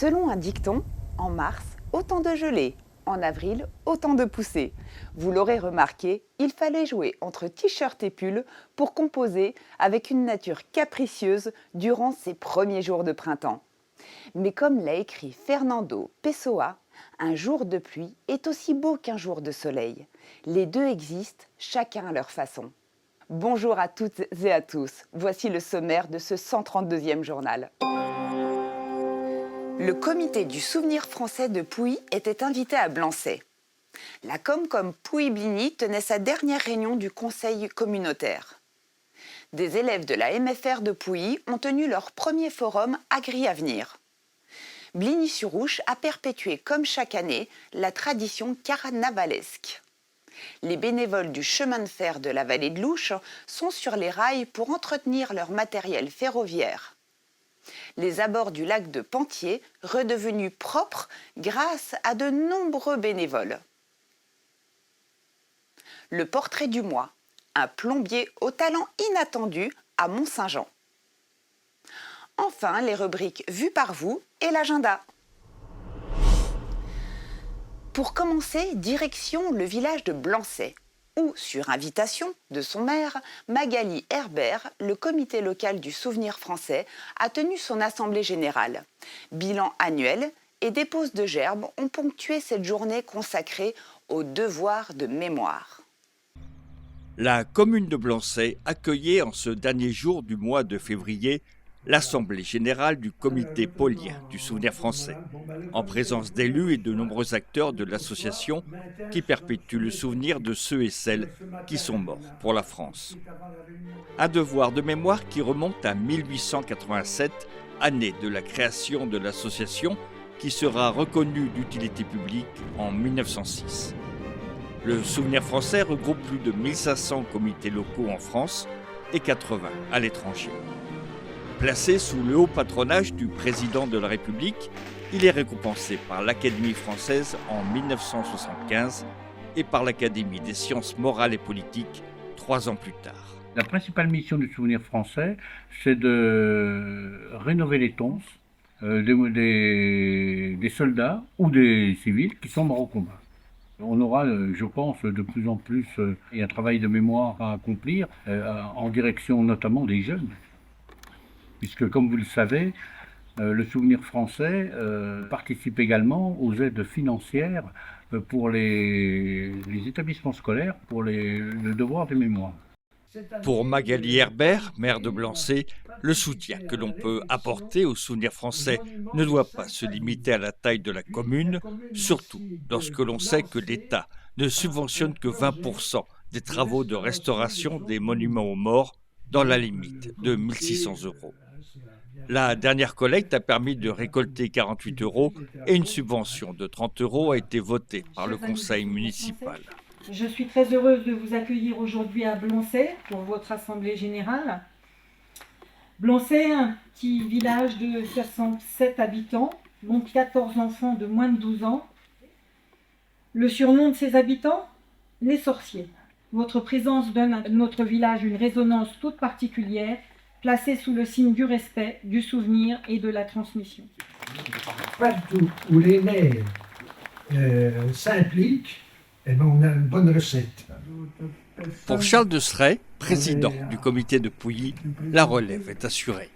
Selon un dicton, en mars, autant de gelée, en avril, autant de poussée. Vous l'aurez remarqué, il fallait jouer entre t-shirt et pull pour composer avec une nature capricieuse durant ces premiers jours de printemps. Mais comme l'a écrit Fernando Pessoa, un jour de pluie est aussi beau qu'un jour de soleil. Les deux existent, chacun à leur façon. Bonjour à toutes et à tous, voici le sommaire de ce 132e journal. Le comité du souvenir français de Pouilly était invité à Blancey. La Comcom Pouilly-Bligny tenait sa dernière réunion du conseil communautaire. Des élèves de la MFR de Pouilly ont tenu leur premier forum Agri-Avenir. Bligny-sur-Ouche a perpétué, comme chaque année, la tradition carnavalesque. Les bénévoles du chemin de fer de la vallée de l'Ouche sont sur les rails pour entretenir leur matériel ferroviaire. Les abords du lac de Pentier, redevenus propres grâce à de nombreux bénévoles. Le portrait du mois, un plombier au talent inattendu à Mont-Saint-Jean. Enfin, les rubriques vues par vous et l'agenda. Pour commencer, direction le village de Blancey, où, sur invitation de son maire, Magali Herbert, le comité local du souvenir français, a tenu son assemblée générale. Bilan annuel et dépose de gerbes ont ponctué cette journée consacrée au devoir de mémoire. La commune de Blancey accueillait en ce dernier jour du mois de février l'Assemblée générale du comité paulien du souvenir français, en présence d'élus et de nombreux acteurs de l'association qui perpétue le souvenir de ceux et celles qui sont morts pour la France. Un devoir de mémoire qui remonte à 1887, année de la création de l'association qui sera reconnue d'utilité publique en 1906. Le souvenir français regroupe plus de 1500 comités locaux en France et 80 à l'étranger. Placé sous le haut patronage du président de la République, il est récompensé par l'Académie française en 1975 et par l'Académie des sciences morales et politiques 3 ans plus tard. La principale mission du souvenir français, c'est de rénover les tombes des soldats ou des civils qui sont morts au combat. On aura, je pense, de plus en plus un travail de mémoire à accomplir en direction notamment des jeunes. Puisque, comme vous le savez, le souvenir français participe également aux aides financières pour les établissements scolaires, pour le devoir de mémoire. Pour Magali Herbert, maire de Blancey, le soutien que l'on peut apporter au souvenir français ne doit pas se limiter à la taille de la commune, surtout lorsque l'on sait que l'État ne subventionne que 20% des travaux de restauration des monuments aux morts dans la limite de 1 600 €. La dernière collecte a permis de récolter 48 € et une subvention de 30 € a été votée par le conseil municipal. Je suis très heureuse de vous accueillir aujourd'hui à Blancey pour votre assemblée générale. Blancey, un petit village de 67 habitants, dont 14 enfants de moins de 12 ans. Le surnom de ses habitants, les sorciers. Votre présence donne à notre village une résonance toute particulière, placée sous le signe du respect, du souvenir et de la transmission. Partout où les maires s'impliquent, on a une bonne recette. Pour Charles de Sray, président du comité de Pouilly, la relève est assurée.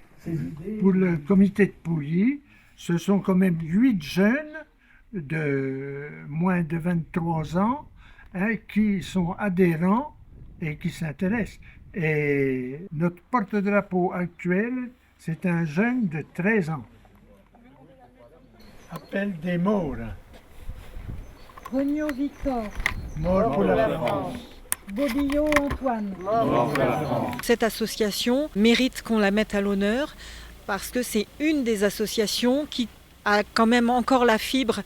Pour le comité de Pouilly, ce sont quand même 8 jeunes de moins de 23 ans qui sont adhérents et qui s'intéressent. Et notre porte-drapeau actuel, c'est un jeune de 13 ans. Appel des morts. Regnault Victor. Mort pour la France. Bobillot Antoine. Mort pour la France. Cette association mérite qu'on la mette à l'honneur parce que c'est une des associations qui a quand même encore la fibre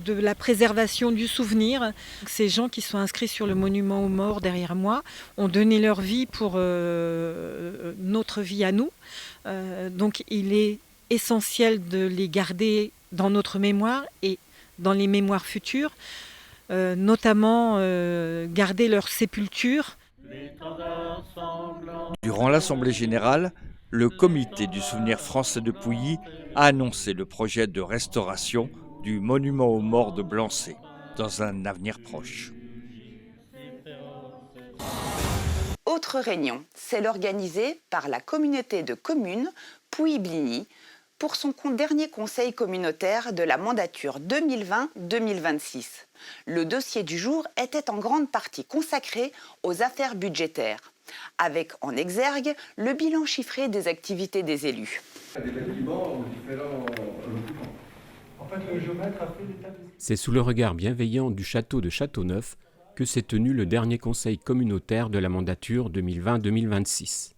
de la préservation du souvenir. Ces gens qui sont inscrits sur le monument aux morts derrière moi ont donné leur vie pour notre vie à nous. Donc il est essentiel de les garder dans notre mémoire et dans les mémoires futures, notamment garder leur sépulture. Durant l'Assemblée générale, le comité du souvenir français de Pouilly a annoncé le projet de restauration du monument aux morts de Blancey dans un avenir proche. Autre réunion, celle organisée par la communauté de communes Pouilly-Bligny pour son dernier conseil communautaire de la mandature 2020-2026. Le dossier du jour était en grande partie consacré aux affaires budgétaires, avec en exergue le bilan chiffré des activités des élus. C'est sous le regard bienveillant du château de Châteauneuf que s'est tenu le dernier conseil communautaire de la mandature 2020-2026.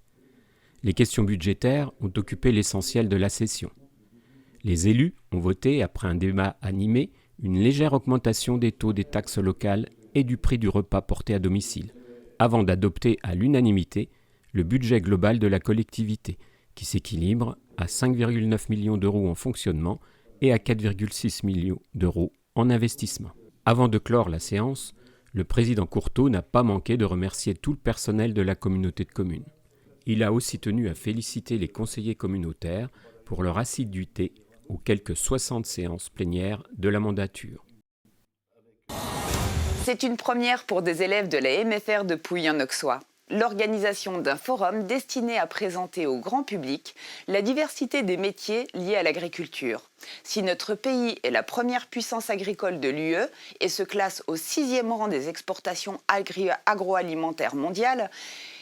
Les questions budgétaires ont occupé l'essentiel de la session. Les élus ont voté, après un débat animé, une légère augmentation des taux des taxes locales et du prix du repas porté à domicile, avant d'adopter à l'unanimité le budget global de la collectivité, qui s'équilibre à 5,9 millions d'euros en fonctionnement et à 4,6 millions d'euros en investissement. Avant de clore la séance, le président Courteau n'a pas manqué de remercier tout le personnel de la communauté de communes. Il a aussi tenu à féliciter les conseillers communautaires pour leur assiduité aux quelques 60 séances plénières de la mandature. C'est une première pour des élèves de la MFR de Pouilly en Auxois. L'organisation d'un forum destiné à présenter au grand public la diversité des métiers liés à l'agriculture. Si notre pays est la première puissance agricole de l'UE et se classe au 6e rang des exportations agroalimentaires mondiales,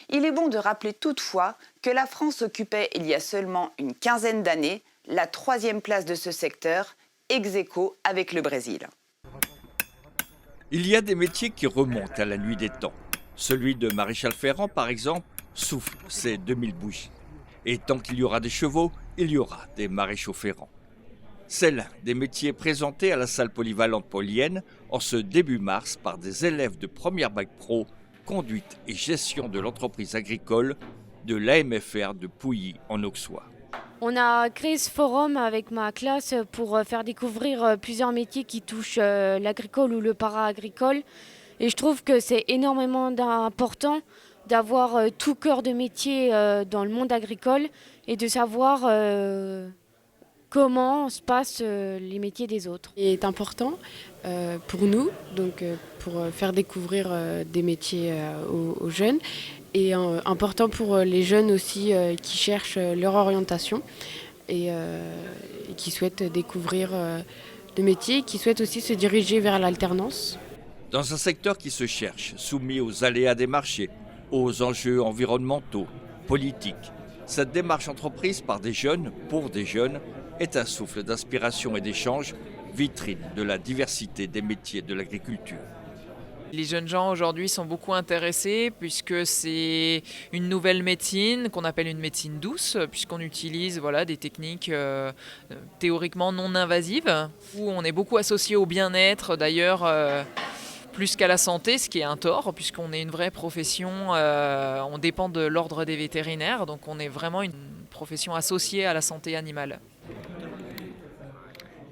il est bon de rappeler toutefois que la France occupait il y a seulement une quinzaine d'années la 3e place de ce secteur, ex aequo avec le Brésil. Il y a des métiers qui remontent à la nuit des temps. Celui de maréchal ferrant, par exemple, souffle ses 2000 bougies. Et tant qu'il y aura des chevaux, il y aura des maréchaux ferrants. C'est l'un des métiers présentés à la salle polyvalente paulienne en ce début mars par des élèves de première bac pro, conduite et gestion de l'entreprise agricole de l'AMFR de Pouilly en Auxois. On a créé ce forum avec ma classe pour faire découvrir plusieurs métiers qui touchent l'agricole ou le para-agricole. Et je trouve que c'est énormément important d'avoir tout cœur de métier dans le monde agricole et de savoir comment se passent les métiers des autres. Il est important pour nous, donc pour faire découvrir des métiers aux jeunes, et important pour les jeunes aussi qui cherchent leur orientation et qui souhaitent découvrir des métiers, qui souhaitent aussi se diriger vers l'alternance. Dans un secteur qui se cherche, soumis aux aléas des marchés, aux enjeux environnementaux, politiques, cette démarche entreprise par des jeunes, pour des jeunes, est un souffle d'inspiration et d'échange, vitrine de la diversité des métiers de l'agriculture. Les jeunes gens aujourd'hui sont beaucoup intéressés puisque c'est une nouvelle médecine qu'on appelle une médecine douce, puisqu'on utilise des techniques théoriquement non invasives, où on est beaucoup associé au bien-être d'ailleurs. Plus qu'à la santé, ce qui est un tort, puisqu'on est une vraie profession, on dépend de l'ordre des vétérinaires, donc on est vraiment une profession associée à la santé animale.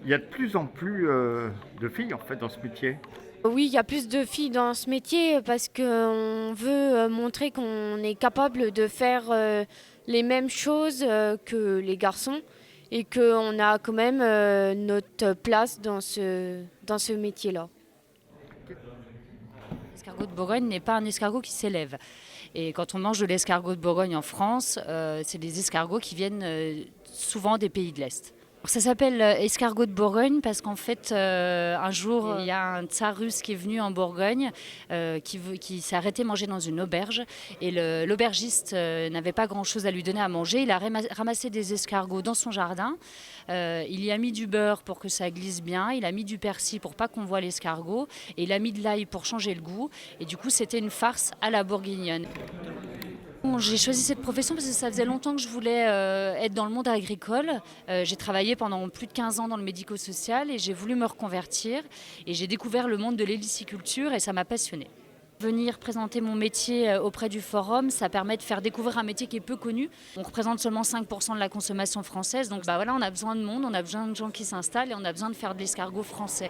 Il y a de plus en plus de filles en fait dans ce métier. Oui, il y a plus de filles dans ce métier parce qu'on veut montrer qu'on est capable de faire les mêmes choses que les garçons et qu'on a quand même notre place dans ce métier-là. L'escargot de Bourgogne n'est pas un escargot qui s'élève. Et quand on mange de l'escargot de Bourgogne en France, c'est des escargots qui viennent souvent des pays de l'Est. Ça s'appelle escargot de Bourgogne parce qu'en fait, un jour, il y a un tsar russe qui est venu en Bourgogne, qui s'est arrêté manger dans une auberge. Et l'aubergiste n'avait pas grand-chose à lui donner à manger. Il a ramassé des escargots dans son jardin. Il y a mis du beurre pour que ça glisse bien. Il a mis du persil pour pas qu'on voit l'escargot. Et il a mis de l'ail pour changer le goût. Et du coup, c'était une farce à la bourguignonne. J'ai choisi cette profession parce que ça faisait longtemps que je voulais être dans le monde agricole. J'ai travaillé pendant plus de 15 ans dans le médico-social et j'ai voulu me reconvertir. Et j'ai découvert le monde de l'héliciculture et ça m'a passionnée. Venir présenter mon métier auprès du forum, ça permet de faire découvrir un métier qui est peu connu. On représente seulement 5% de la consommation française. Donc on a besoin de monde, on a besoin de gens qui s'installent et on a besoin de faire de l'escargot français.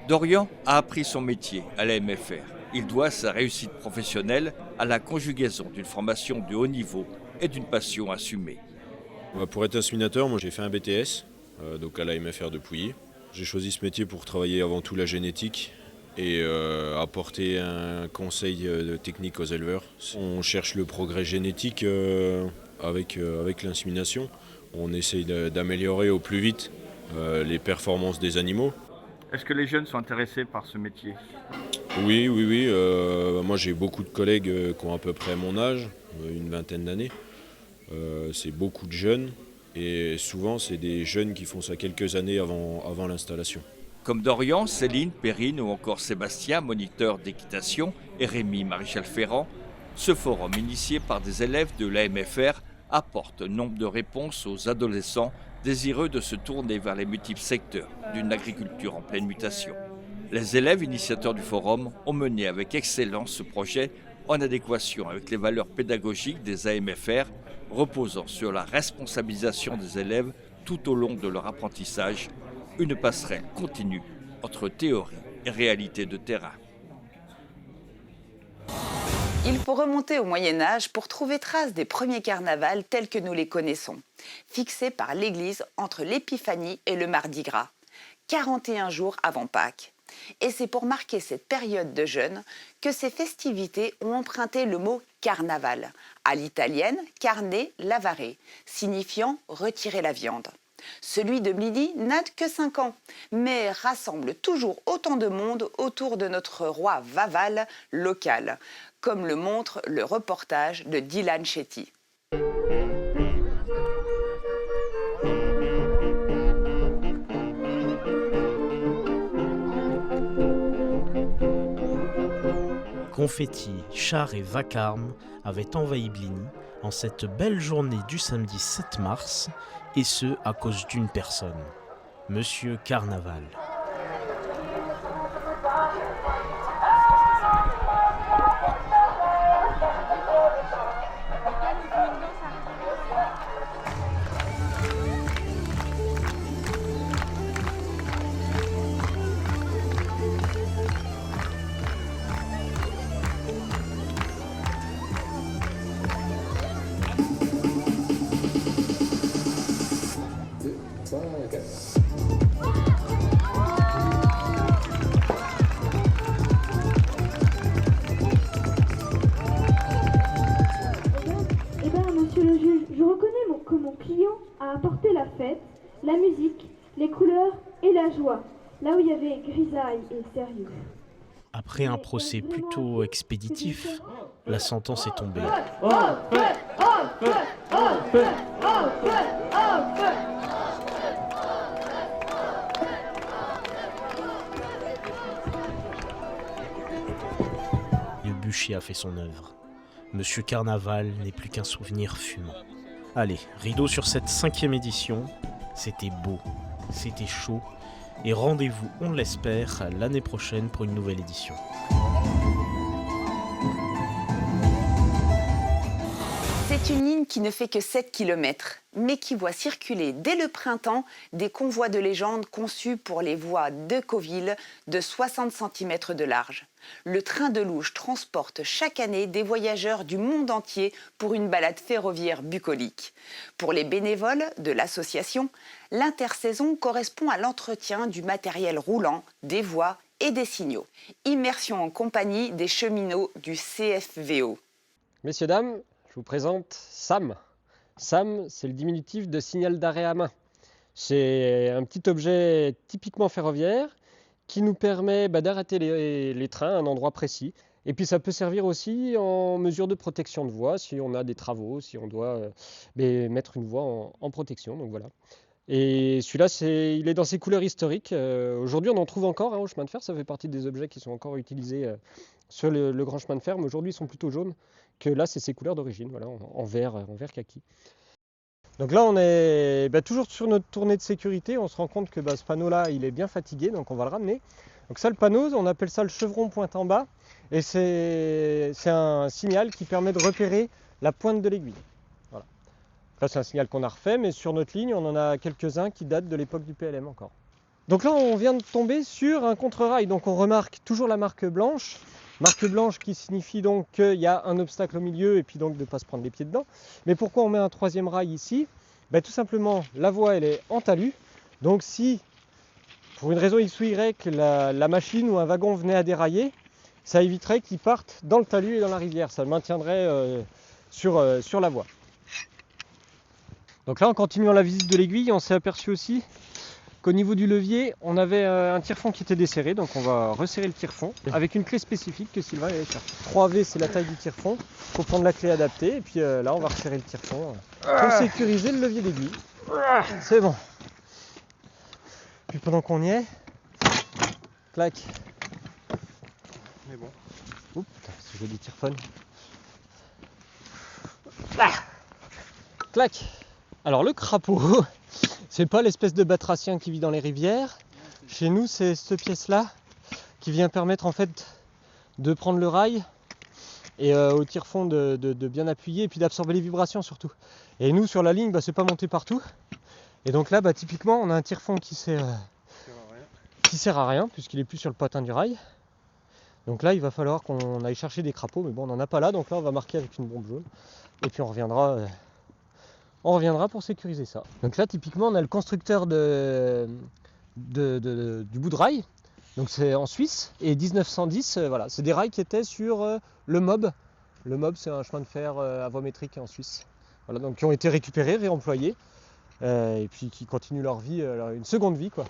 Dorian a appris son métier à la MFR. Il doit sa réussite professionnelle à la conjugaison d'une formation de haut niveau et d'une passion assumée. Pour être inséminateur, moi j'ai fait un BTS, donc à la MFR de Pouilly. J'ai choisi ce métier pour travailler avant tout la génétique et apporter un conseil technique aux éleveurs. On cherche le progrès génétique avec l'insémination. On essaye d'améliorer au plus vite les performances des animaux. Est-ce que les jeunes sont intéressés par ce métier? Oui. Moi j'ai beaucoup de collègues qui ont à peu près mon âge, une vingtaine d'années. C'est beaucoup de jeunes et souvent c'est des jeunes qui font ça quelques années avant l'installation. Comme Dorian, Céline, Perrine ou encore Sébastien, moniteur d'équitation, et Rémi Maréchal-Ferrand, ce forum initié par des élèves de l'AMFR apporte nombre de réponses aux adolescents désireux de se tourner vers les multiples secteurs d'une agriculture en pleine mutation. Les élèves initiateurs du forum ont mené avec excellence ce projet en adéquation avec les valeurs pédagogiques des AMFR, reposant sur la responsabilisation des élèves tout au long de leur apprentissage, une passerelle continue entre théorie et réalité de terrain. Il faut remonter au Moyen-Âge pour trouver trace des premiers carnavals tels que nous les connaissons, fixés par l'Église entre l'Épiphanie et le Mardi Gras, 41 jours avant Pâques. Et c'est pour marquer cette période de jeûne que ces festivités ont emprunté le mot carnaval, à l'italienne carne lavare, signifiant retirer la viande. Celui de Midi n'a que 5 ans, mais rassemble toujours autant de monde autour de notre roi Vaval local, comme le montre le reportage de Dylan Chetty. Confettis, chars et vacarmes avaient envahi Bligny en cette belle journée du samedi 7 mars, et ce à cause d'une personne, Monsieur Carnaval. La musique, les couleurs et la joie, là où il y avait grisaille et sérieux. Après un procès plutôt expéditif, la sentence est tombée. Le bûcher a fait son œuvre. Monsieur Carnaval n'est plus qu'un souvenir fumant. Allez, rideau sur cette 5e édition. C'était beau, c'était chaud, et rendez-vous, on l'espère, l'année prochaine pour une nouvelle édition. C'est une ligne qui ne fait que 7 km, mais qui voit circuler dès le printemps des convois de légende conçus pour les voies de Decauville de 60 cm de large. Le train de Louge transporte chaque année des voyageurs du monde entier pour une balade ferroviaire bucolique. Pour les bénévoles de l'association, l'intersaison correspond à l'entretien du matériel roulant, des voies et des signaux. Immersion en compagnie des cheminots du CFVO. Messieurs, dames, je vous présente SAM. SAM, c'est le diminutif de signal d'arrêt à main. C'est un petit objet typiquement ferroviaire qui nous permet d'arrêter les trains à un endroit précis. Et puis ça peut servir aussi en mesure de protection de voie, si on a des travaux, si on doit mettre une voie en protection. Donc voilà. Et celui-là, il est dans ses couleurs historiques. Aujourd'hui, on en trouve encore au chemin de fer. Ça fait partie des objets qui sont encore utilisés sur le grand chemin de fer. Mais aujourd'hui, ils sont plutôt jaunes. Que là, c'est ses couleurs d'origine, voilà, en vert kaki. Donc là, on est toujours sur notre tournée de sécurité. On se rend compte que ce panneau-là, il est bien fatigué, donc on va le ramener. Donc ça, le panneau, on appelle ça le chevron pointe en bas. Et c'est un signal qui permet de repérer la pointe de l'aiguille. Voilà. Là, c'est un signal qu'on a refait, mais sur notre ligne, on en a quelques-uns qui datent de l'époque du PLM encore. Donc là, on vient de tomber sur un contre-rail. Donc on remarque toujours la marque blanche. Marque blanche qui signifie donc qu'il y a un obstacle au milieu et puis donc de ne pas se prendre les pieds dedans. Mais pourquoi on met un troisième rail ici? Tout simplement, la voie elle est en talus. Donc si, pour une raison X ou Y, la machine ou un wagon venait à dérailler, ça éviterait qu'il parte dans le talus et dans la rivière. Ça le maintiendrait sur la voie. Donc là, en continuant la visite de l'aiguille, on s'est aperçu aussi qu'au niveau du levier, on avait un tire-fond qui était desserré. Donc on va resserrer le tire-fond avec une clé spécifique que Sylvain allait chercher. 3V, c'est la taille du tire-fond. Il faut prendre la clé adaptée. Et puis là, on va resserrer le tire-fond pour sécuriser le levier d'aiguille. C'est bon. Puis pendant qu'on y est, clac. Mais bon. Oups, c'est joli tire-phone. Clac. Alors le crapaud, c'est pas l'espèce de batracien qui vit dans les rivières. Chez nous, c'est cette pièce-là qui vient permettre en fait de prendre le rail et au tire-fond de bien appuyer et puis d'absorber les vibrations surtout. Et nous, sur la ligne, c'est pas monté partout. Et donc là, typiquement, on a un tire-fond qui sert à rien puisqu'il est plus sur le patin du rail. Donc là, il va falloir qu'on aille chercher des crapauds, mais bon, on n'en a pas là. Donc là, on va marquer avec une bombe jaune et puis on reviendra pour sécuriser ça. Donc là, typiquement, on a le constructeur du bout de rail. Donc c'est en Suisse. Et 1910, voilà, c'est des rails qui étaient sur le MOB. Le MOB, c'est un chemin de fer à voie métrique en Suisse. Voilà, donc qui ont été récupérés, réemployés, et puis qui continuent leur vie, une seconde vie, quoi,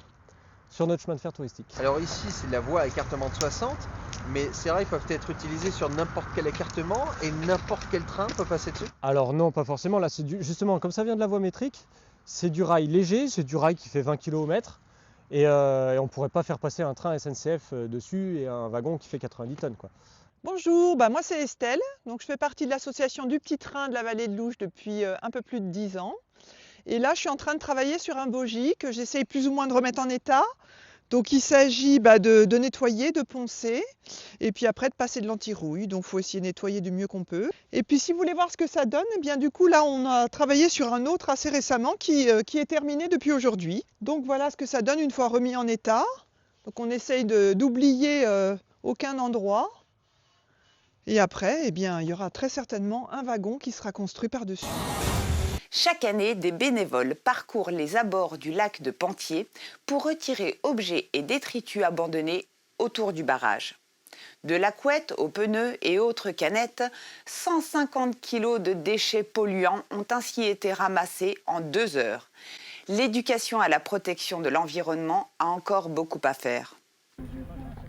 sur notre chemin de fer touristique. Alors ici, c'est la voie à écartement de 60, mais ces rails peuvent être utilisés sur n'importe quel écartement et n'importe quel train peut passer dessus? Alors non, pas forcément. Là, c'est justement, comme ça vient de la voie métrique, c'est du rail léger, c'est du rail qui fait 20 kg au mètre, et on ne pourrait pas faire passer un train SNCF dessus et un wagon qui fait 90 tonnes, quoi. Bonjour, moi c'est Estelle, donc je fais partie de l'association du petit train de la vallée de l'Ouge depuis un peu plus de 10 ans. Et là je suis en train de travailler sur un bogie que j'essaye plus ou moins de remettre en état. Donc il s'agit de nettoyer, de poncer, et puis après de passer de l'anti-rouille. Donc il faut essayer de nettoyer du mieux qu'on peut. Et puis si vous voulez voir ce que ça donne, du coup là on a travaillé sur un autre assez récemment qui est terminé depuis aujourd'hui. Donc voilà ce que ça donne une fois remis en état. Donc on essaye d'oublier aucun endroit. Et après, il y aura très certainement un wagon qui sera construit par-dessus. Chaque année, des bénévoles parcourent les abords du lac de Pentier pour retirer objets et détritus abandonnés autour du barrage. De la couette aux pneus et autres canettes, 150 kg de déchets polluants ont ainsi été ramassés en 2 heures. L'éducation à la protection de l'environnement a encore beaucoup à faire.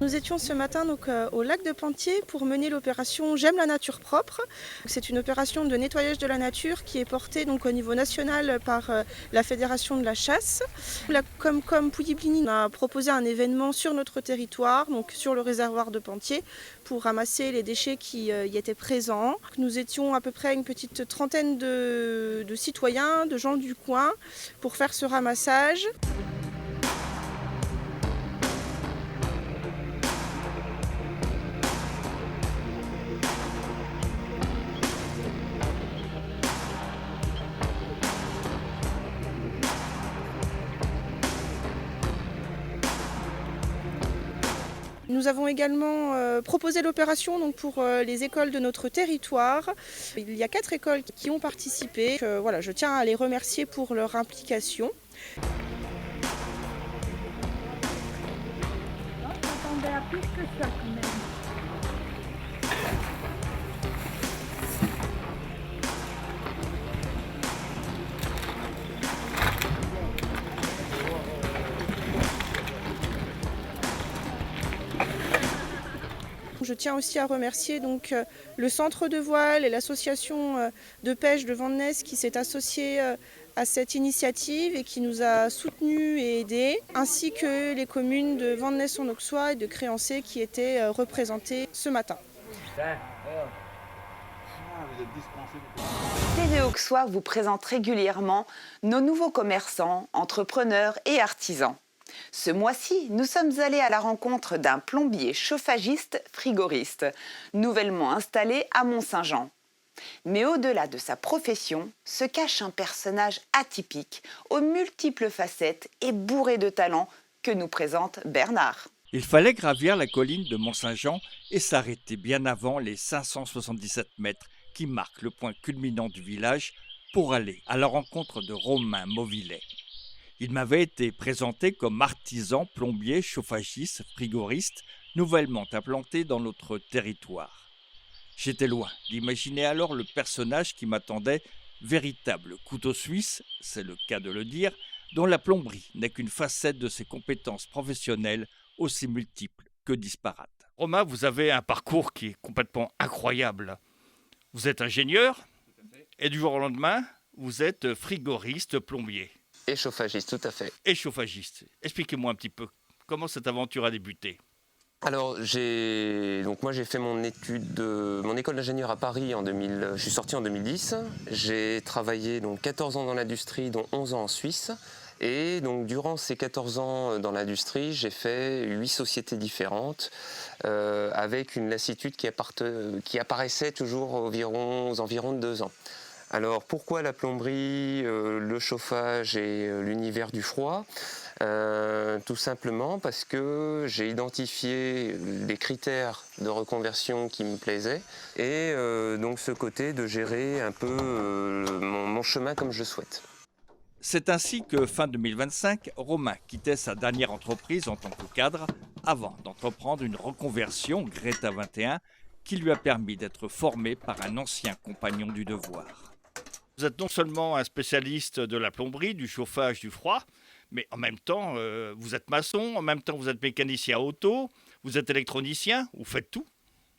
Nous étions ce matin au lac de Pentier pour mener l'opération J'aime la nature propre. C'est une opération de nettoyage de la nature qui est portée au niveau national par la Fédération de la chasse. La Comcom Pouilly-Bligny a proposé un événement sur notre territoire, donc sur le réservoir de Pentier, pour ramasser les déchets qui y étaient présents. Nous étions à peu près une petite trentaine de citoyens, de gens du coin, pour faire ce ramassage. Nous avons également proposé l'opération pour les écoles de notre territoire. Il y a 4 écoles qui ont participé. Je tiens à les remercier pour leur implication. À plus que ça quand même. Je tiens aussi à remercier le centre de voile et l'association de pêche de Vandenesse qui s'est associée à cette initiative et qui nous a soutenus et aidés, ainsi que les communes de Vandenesse-en-Auxois et de Créancé qui étaient représentées ce matin. TV Auxois vous présente régulièrement nos nouveaux commerçants, entrepreneurs et artisans. Ce mois-ci, nous sommes allés à la rencontre d'un plombier chauffagiste frigoriste, nouvellement installé à Mont-Saint-Jean. Mais au-delà de sa profession, se cache un personnage atypique, aux multiples facettes et bourré de talent que nous présente Bernard. Il fallait gravir la colline de Mont-Saint-Jean et s'arrêter bien avant les 577 mètres qui marquent le point culminant du village pour aller à la rencontre de Romain Mauvillet. Il m'avait été présenté comme artisan, plombier, chauffagiste, frigoriste, nouvellement implanté dans notre territoire. J'étais loin d'imaginer alors le personnage qui m'attendait, véritable couteau suisse, c'est le cas de le dire, dont la plomberie n'est qu'une facette de ses compétences professionnelles aussi multiples que disparates. Romain, vous avez un parcours qui est complètement incroyable. Vous êtes ingénieur et du jour au lendemain, vous êtes frigoriste, plombier. Et chauffagiste, tout à fait. Et chauffagiste. Expliquez-moi un petit peu comment cette aventure a débuté. Alors, moi j'ai fait mon école d'ingénieur à Paris je suis sorti en 2010. J'ai travaillé donc 14 ans dans l'industrie, dont 11 ans en Suisse. Et donc durant ces 14 ans dans l'industrie, j'ai fait 8 sociétés différentes avec une lassitude qui apparaissait toujours aux environs de 2 ans. Alors pourquoi la plomberie, le chauffage et l'univers du froid ? Tout simplement parce que j'ai identifié les critères de reconversion qui me plaisaient et donc ce côté de gérer un peu mon chemin comme je souhaite. C'est ainsi que fin 2025, Romain quittait sa dernière entreprise en tant que cadre avant d'entreprendre une reconversion Greta 21 qui lui a permis d'être formé par un ancien compagnon du devoir. Vous êtes non seulement un spécialiste de la plomberie, du chauffage, du froid, mais en même temps, vous êtes maçon, en même temps vous êtes mécanicien auto, vous êtes électronicien, vous faites tout.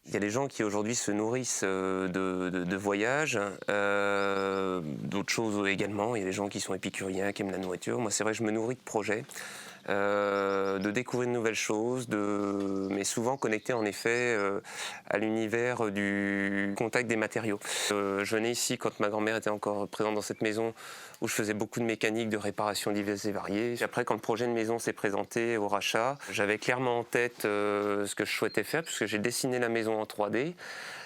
Il y a des gens qui aujourd'hui se nourrissent de voyages, d'autres choses également. Il y a des gens qui sont épicuriens, qui aiment la nourriture. Moi, c'est vrai que je me nourris de projets, de découvrir de nouvelles choses, mais souvent connecté en effet à l'univers du contact des matériaux. Je venais ici quand ma grand-mère était encore présente dans cette maison où je faisais beaucoup de mécanique, de réparation diverses et variées. Après, quand le projet de maison s'est présenté au rachat, j'avais clairement en tête ce que je souhaitais faire puisque j'ai dessiné la maison en 3D.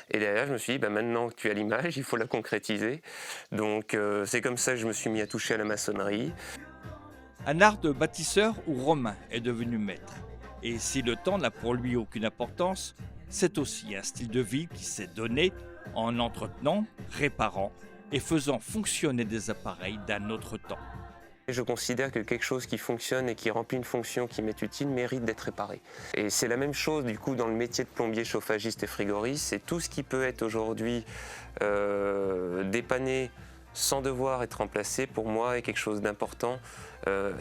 Et derrière, je me suis dit, maintenant que tu as l'image, il faut la concrétiser. Donc c'est comme ça que je me suis mis à toucher à la maçonnerie. Un art de bâtisseur où Romain est devenu maître. Et si le temps n'a pour lui aucune importance, c'est aussi un style de vie qui s'est donné en entretenant, réparant et faisant fonctionner des appareils d'un autre temps. Je considère que quelque chose qui fonctionne et qui remplit une fonction qui m'est utile mérite d'être réparé. Et c'est la même chose du coup dans le métier de plombier, chauffagiste et frigoriste. C'est tout ce qui peut être aujourd'hui dépanné sans devoir être remplacé, pour moi, est quelque chose d'important.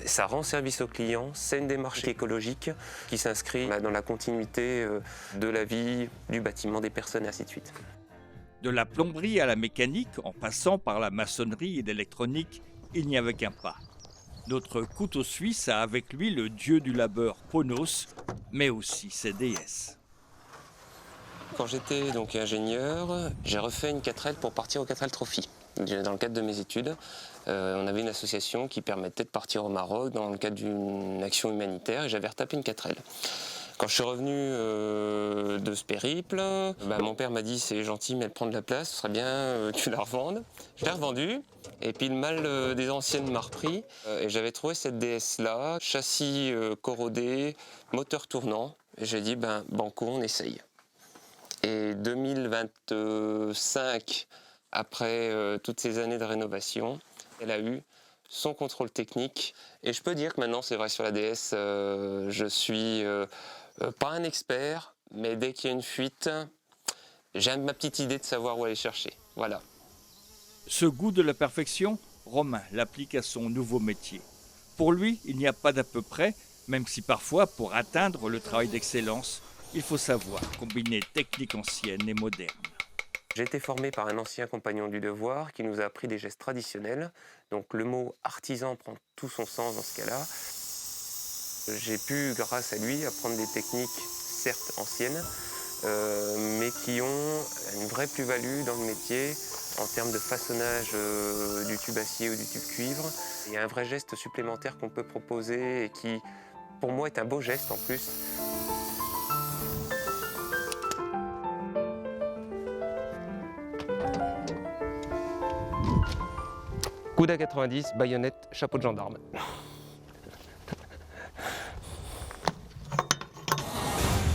Ça rend service au client, c'est une démarche écologique qui s'inscrit dans la continuité de la vie, du bâtiment, des personnes et ainsi de suite. De la plomberie à la mécanique, en passant par la maçonnerie et l'électronique, il n'y avait qu'un pas. Notre couteau suisse a avec lui le dieu du labeur Ponos, mais aussi ses déesses. Quand j'étais donc ingénieur, j'ai refait une 4L pour partir au 4L Trophy. Dans le cadre de mes études, on avait une association qui permettait de partir au Maroc dans le cadre d'une action humanitaire et j'avais retapé une 4L. Quand je suis revenu de ce périple, mon père m'a dit c'est gentil mais elle prend de la place, ce serait bien que tu la revendes. Je l'ai revendue et puis le mal des anciennes m'a repris et j'avais trouvé cette DS là, châssis corrodé, moteur tournant et j'ai dit banco on essaye. Et 2025, après toutes ces années de rénovation, elle a eu son contrôle technique et je peux dire que maintenant c'est vrai sur la DS, je suis pas un expert, mais dès qu'il y a une fuite, j'ai ma petite idée de savoir où aller chercher. Voilà. Ce goût de la perfection, Romain l'applique à son nouveau métier. Pour lui, il n'y a pas d'à peu près, même si parfois, pour atteindre le travail d'excellence, il faut savoir combiner techniques anciennes et modernes. J'ai été formé par un ancien compagnon du devoir qui nous a appris des gestes traditionnels. Donc le mot artisan prend tout son sens dans ce cas-là. J'ai pu, grâce à lui, apprendre des techniques, certes anciennes, mais qui ont une vraie plus-value dans le métier en termes de façonnage du tube acier ou du tube cuivre. Il y a un vrai geste supplémentaire qu'on peut proposer et qui, pour moi, est un beau geste en plus. Coude à 90, baïonnette, chapeau de gendarme.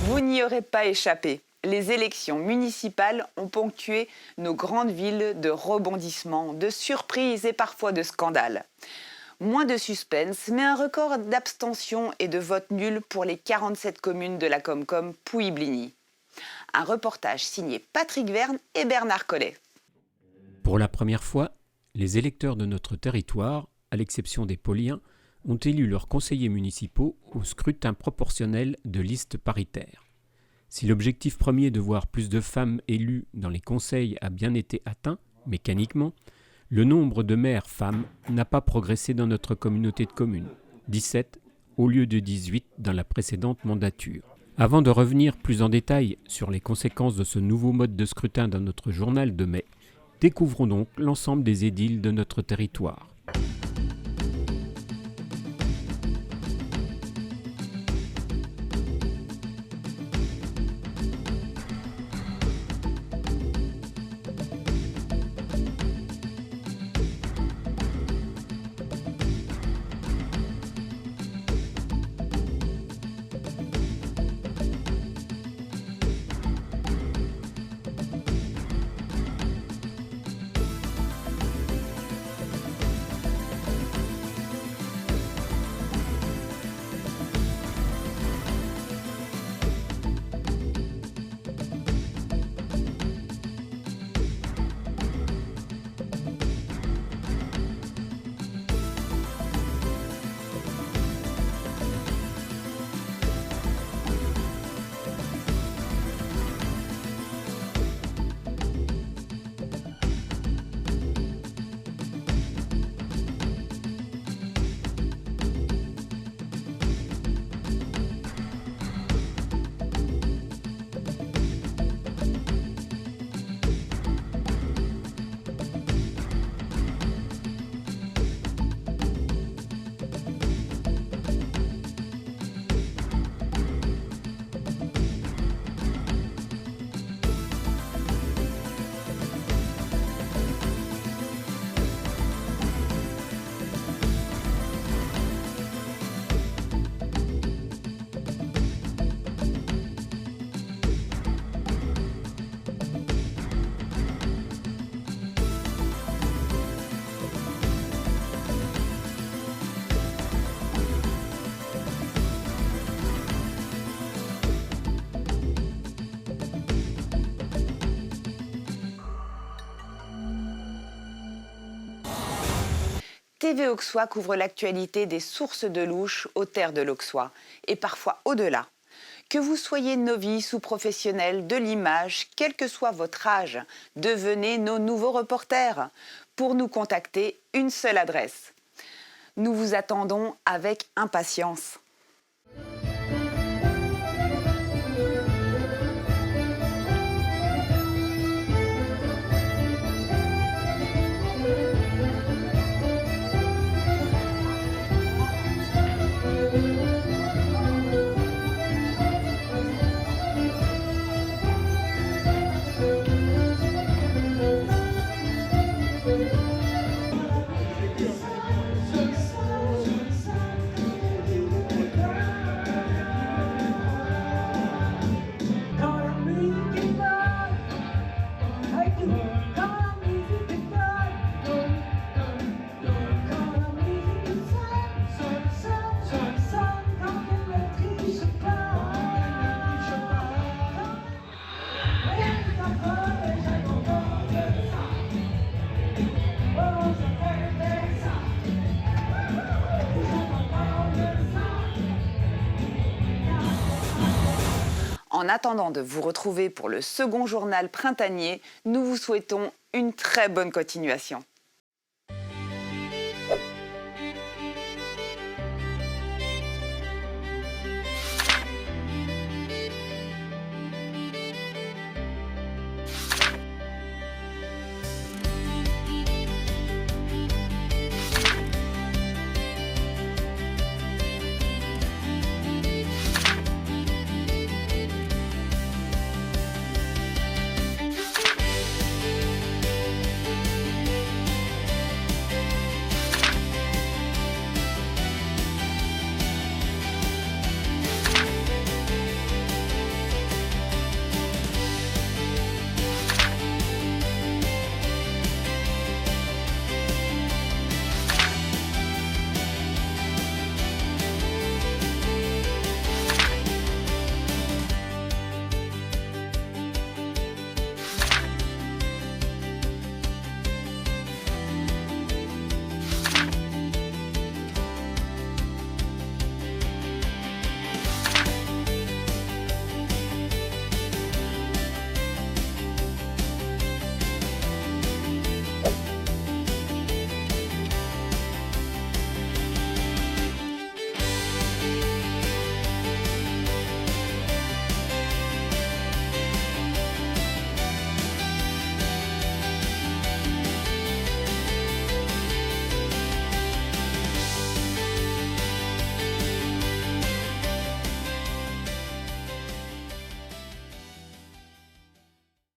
Vous n'y aurez pas échappé. Les élections municipales ont ponctué nos grandes villes de rebondissements, de surprises et parfois de scandales. Moins de suspense, mais un record d'abstention et de vote nul pour les 47 communes de la Comcom Pouilly-Bligny. Un reportage signé Patrick Verne et Bernard Collet. Pour la première fois, les électeurs de notre territoire, à l'exception des Poliens, ont élu leurs conseillers municipaux au scrutin proportionnel de liste paritaire. Si l'objectif premier de voir plus de femmes élues dans les conseils a bien été atteint, mécaniquement, le nombre de maires femmes n'a pas progressé dans notre communauté de communes, 17 au lieu de 18 dans la précédente mandature. Avant de revenir plus en détail sur les conséquences de ce nouveau mode de scrutin dans notre journal de mai, découvrons donc l'ensemble des édiles de notre territoire. TV Auxois couvre l'actualité des sources de louche aux terres de l'Auxois, et parfois au-delà. Que vous soyez novice ou professionnel de l'image, quel que soit votre âge, devenez nos nouveaux reporters. Pour nous contacter, une seule adresse. Nous vous attendons avec impatience. En attendant de vous retrouver pour le second journal printanier, nous vous souhaitons une très bonne continuation.